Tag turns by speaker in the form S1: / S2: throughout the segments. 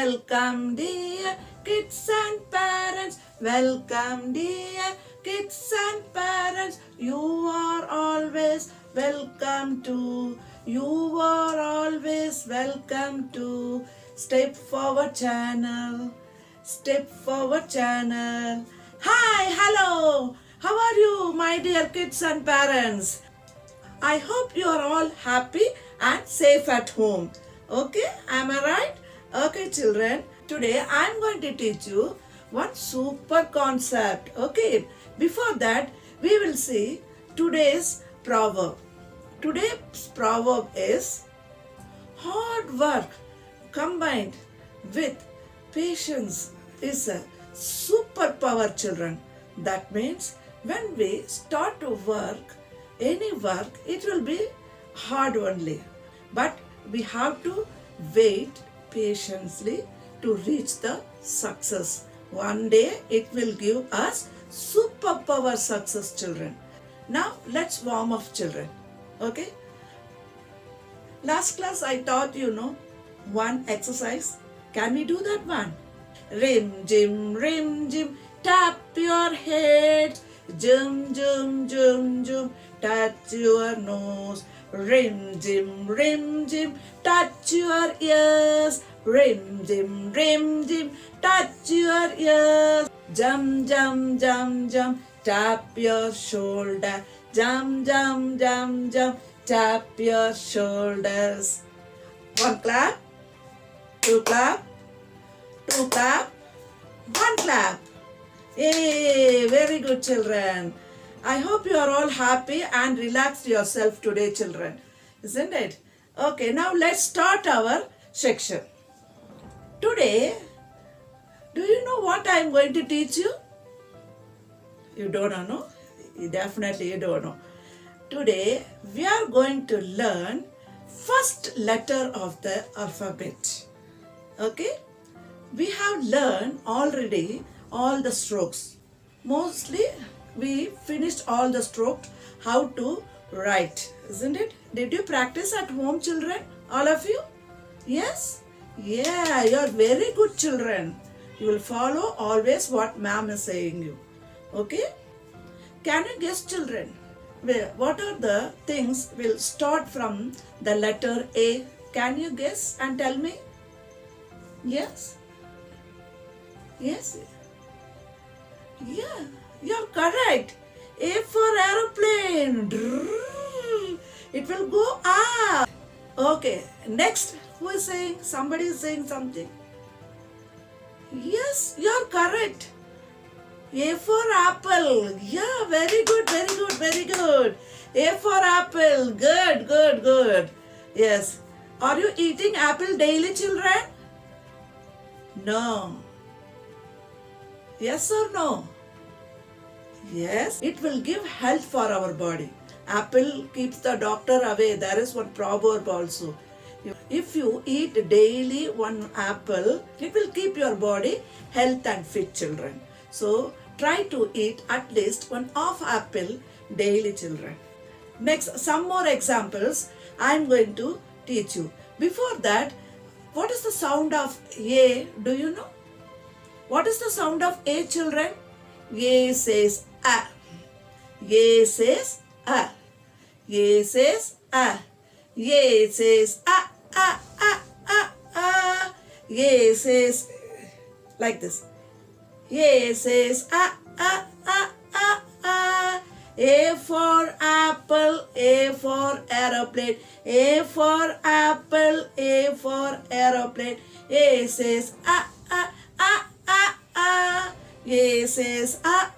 S1: Welcome dear kids and parents. Welcome dear kids and parents. You are always welcome to. You are always welcome to Step Forward channel. Step Forward channel. Hi, hello. How are you, my dear kids and parents? I hope you are all happy and safe at home. Okay, am I right? Okay, children. Today I am going to teach you one super concept. Okay, before that we will see today's proverb. Today's proverb is hard work combined with patience is a superpower, children. That means when we start to work, any work, it will be hard only. But we have to wait patiently to reach the success. One day it will give us superpower success, children. Now let's warm up, children. Okay? Last class I taught one exercise. Can we do that one? Rim, jim, tap your head. Jum, jum, touch your nose. Rim, jim, touch your ears. Rim, jim, touch your ears. Jum, jum, tap your shoulder. Jum, jum, tap your shoulders. One clap, two clap, one clap. Hey, very good, children. I hope you are all happy and relaxed yourself today, children. Isn't it? Okay, now let's start our section. Today, do you know what I am going to teach you? You don't know? Definitely you don't know. Today, we are going to learn first letter of the alphabet. Okay? We have learned already all the strokes. Mostly we finished all the strokes, how to write, isn't it? Did you practice at home, children? All of you? Yes? Yeah, you are very good, children. You will follow always what ma'am is saying you. Okay? Can you guess, children? What are the things will start from the letter A? Can you guess and tell me? Yes? Yes? Yeah, you're correct. A for aeroplane. It will go up. Okay, next, who is saying? Somebody is saying something. Yes, you're correct. A for apple. Yeah, very good. A for apple. Good. Yes. Are you eating apple daily, children? No. Yes or no? Yes. It will give health for our body. Apple keeps the doctor away. There is one proverb also. If you eat daily one apple, it will keep your body health and fit, children. So, try to eat at least one half apple daily, children. Next, some more examples I am going to teach you. Before that, what is the sound of A? Do you know? What is the sound of A, children? A says A. A says A. A says A. A says A. A says like this. A says A. A for apple, A for aeroplane. A for apple, A for aeroplane. A says A. A says A.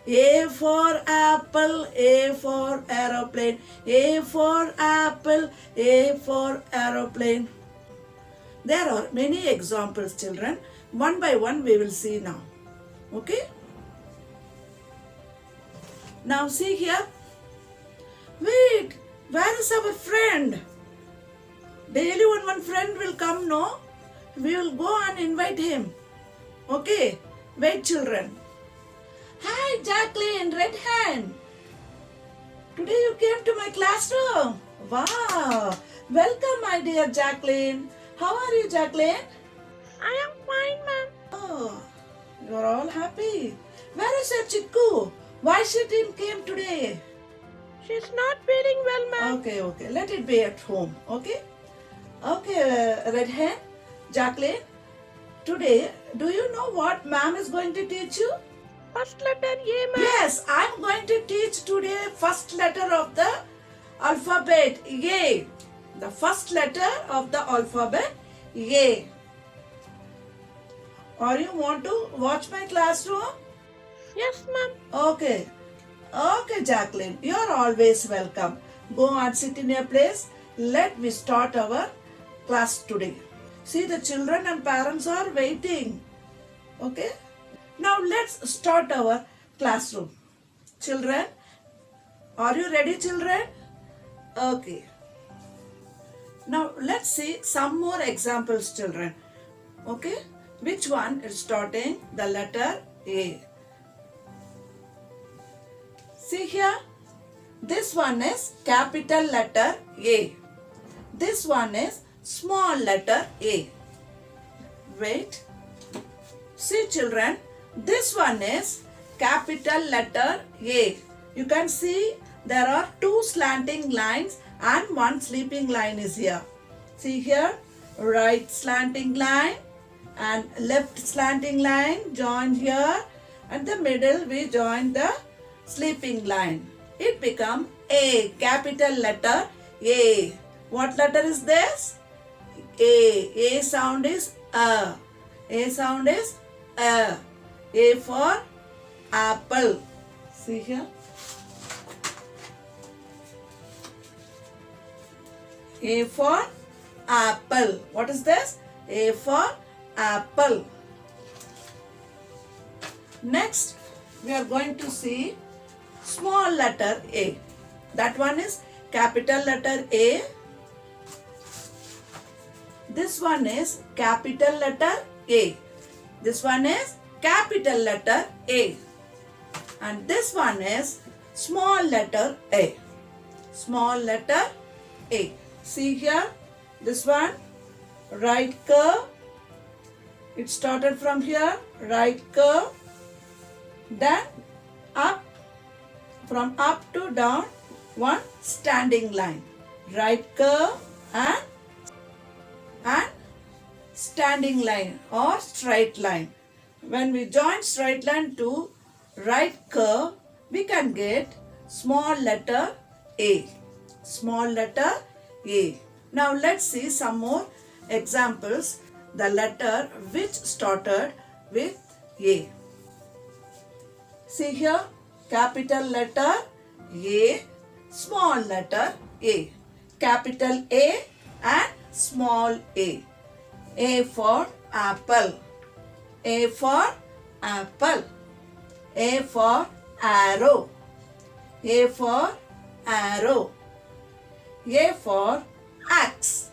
S1: A for apple, A for aeroplane. A for apple, A for aeroplane. There are many examples, children. One by one we will see now. Okay? Now see here. Wait, where is our friend? Daily one friend will come, no? We will go and invite him. Okay? Wait, children. Hi, Jacqueline, red hand. Today you came to my classroom. Wow. Welcome, my dear Jacqueline. How are you, Jacqueline?
S2: I am fine, ma'am.
S1: Oh, you're all happy. Where is your Chikku? Why she didn't came today?
S2: She's not feeling well, ma'am.
S1: Okay. Let it be at home. Okay. Okay, Red Hen, Jacqueline. Today, do you know what ma'am is going to teach you?
S2: First letter A, ma'am.
S1: Yes, I'm going to teach today first letter of the alphabet A. The first letter of the alphabet A. Or you want to watch my classroom?
S2: Yes, ma'am.
S1: Okay. Okay, Jacqueline, you're always welcome. Go and sit in your place. Let me start our class today. See, the children and parents are waiting. Okay. Now let's start our classroom. Children, are you ready, children? Okay. Now let's see some more examples, children. Okay. Which one is starting the letter A? See here. This one is capital letter A. This one is small letter A. Wait. See, children. This one is capital letter A. You can see there are two slanting lines and one sleeping line is here. See here, right slanting line and left slanting line join here, and the middle we join the sleeping line. It become A, capital letter A. What letter is this? A. A sound is A. A sound is A. A for apple. See here. A for apple. What is this? A for apple. Next, we are going to see small letter A. That one is capital letter A. This one is capital letter A. This one is capital letter A. And this one is small letter A. Small letter A. See here, this one, right curve. It started from here, right curve. Then up, from up to down, one standing line. Right curve and standing line or straight line. When we join straight line to right curve, we can get small letter A. Small letter A. Now let's see some more examples. The letter which started with A. See here, capital letter A, small letter A. Capital A and small A. A for apple. A for apple. A for arrow. A for arrow. A for axe.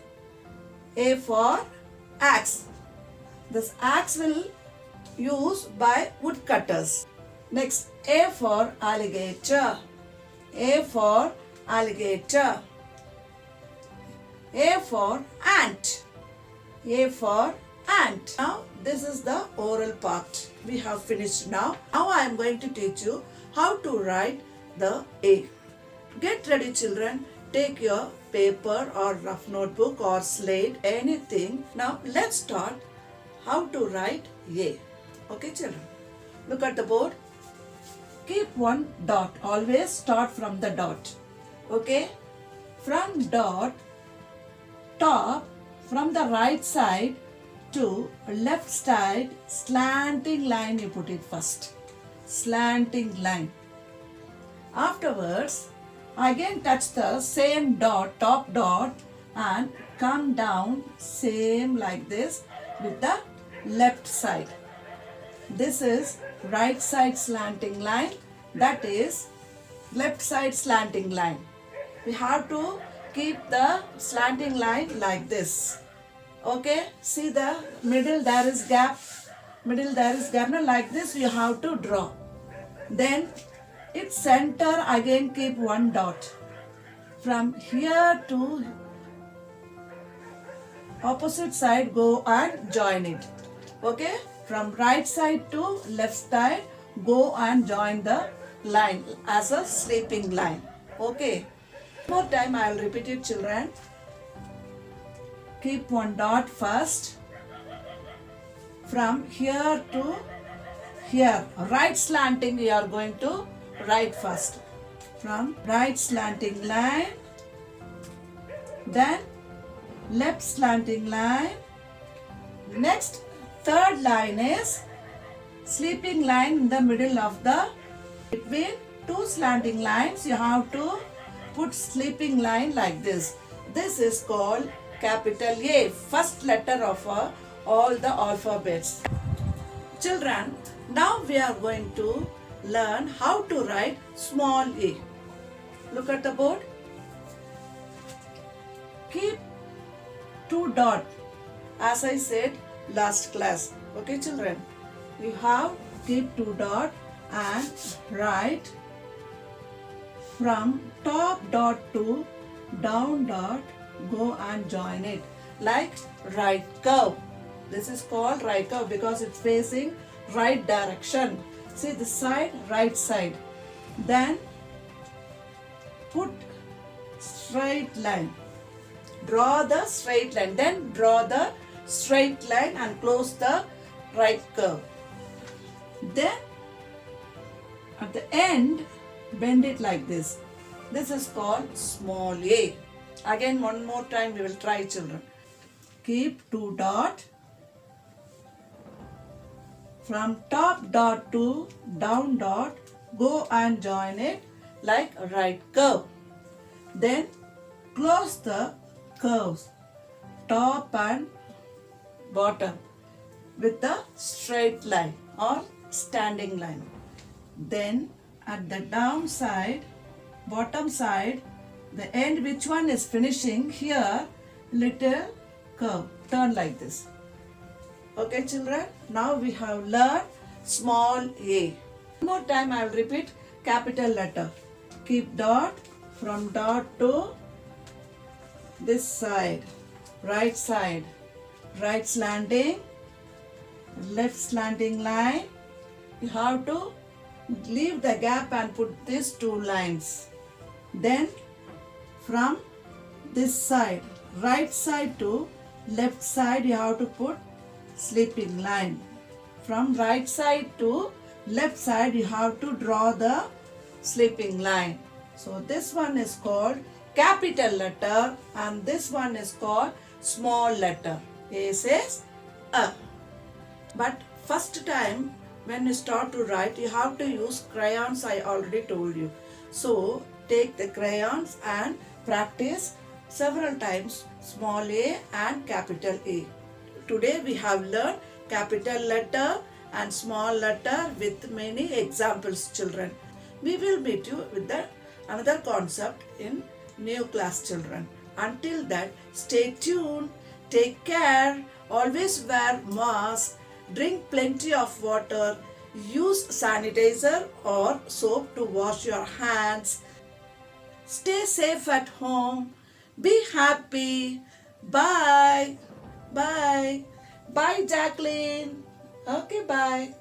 S1: A for axe. This axe will use by woodcutters. Next, A for alligator. A for alligator. A for ant. A for ant. Now this is the oral part. We have finished now. Now I am going to teach you how to write the A. Get ready, children. Take your paper or rough notebook or slate, anything. Now let's start how to write A. Okay, children. Look at the board. Keep one dot. Always start from the dot. Okay. From dot, top, from the right side to left side, slanting line you put it first. Slanting line. Afterwards, again touch the same dot, top dot, and come down same like this with the left side. This is right side slanting line, that is left side slanting line. We have to keep the slanting line like this. Okay, see the middle there is gap, middle there is gap. Now like this you have to draw. Then its center again keep one dot. From here to opposite side go and join it. Okay, from right side to left side go and join the line as a sleeping line. Okay, one more time I will repeat it, children. Keep one dot first. From here to here, right slanting we are going to write first. From right slanting line, then left slanting line. Next, third line is sleeping line in the middle of the, between two slanting lines you have to put sleeping line like this. This is called capital A, first letter of all the alphabets. Children, now we are going to learn how to write small a. Look at the board. Keep two dot as I said last class. Okay, children, we have keep two dot and write from top dot to down dot, go and join it like right curve. This is called right curve because it's facing right direction. See this side, right side. Then put straight line. Draw the straight line. Then draw the straight line and close the right curve. Then at the end, bend it like this. This is called small a. Again, one more time we will try, children. Keep two dot. From top dot to down dot, go and join it like a right curve. Then close the curves, top and bottom, with the straight line or standing line. Then at the down side, bottom side, the end which one is finishing here, little curve, turn like this. Okay, children, now we have learned small a. One more time I will repeat capital letter. Keep dot, from dot to this side, right slanting, left slanting line. You have to leave the gap and put these two lines. Then from this side, right side to left side, you have to put sleeping line. From right side to left side, you have to draw the sleeping line. So this one is called capital letter and this one is called small letter. A says A. But first time when you start to write, you have to use crayons, I already told you. So take the crayons and practice several times small a and capital A. Today we have learned capital letter and small letter with many examples, children. We will meet you with another concept in new class, children. Until that, stay tuned, take care, always wear mask, drink plenty of water, use sanitizer or soap to wash your hands. Stay safe at home. Be happy. Bye. Bye. Bye, Jacqueline. Okay, bye.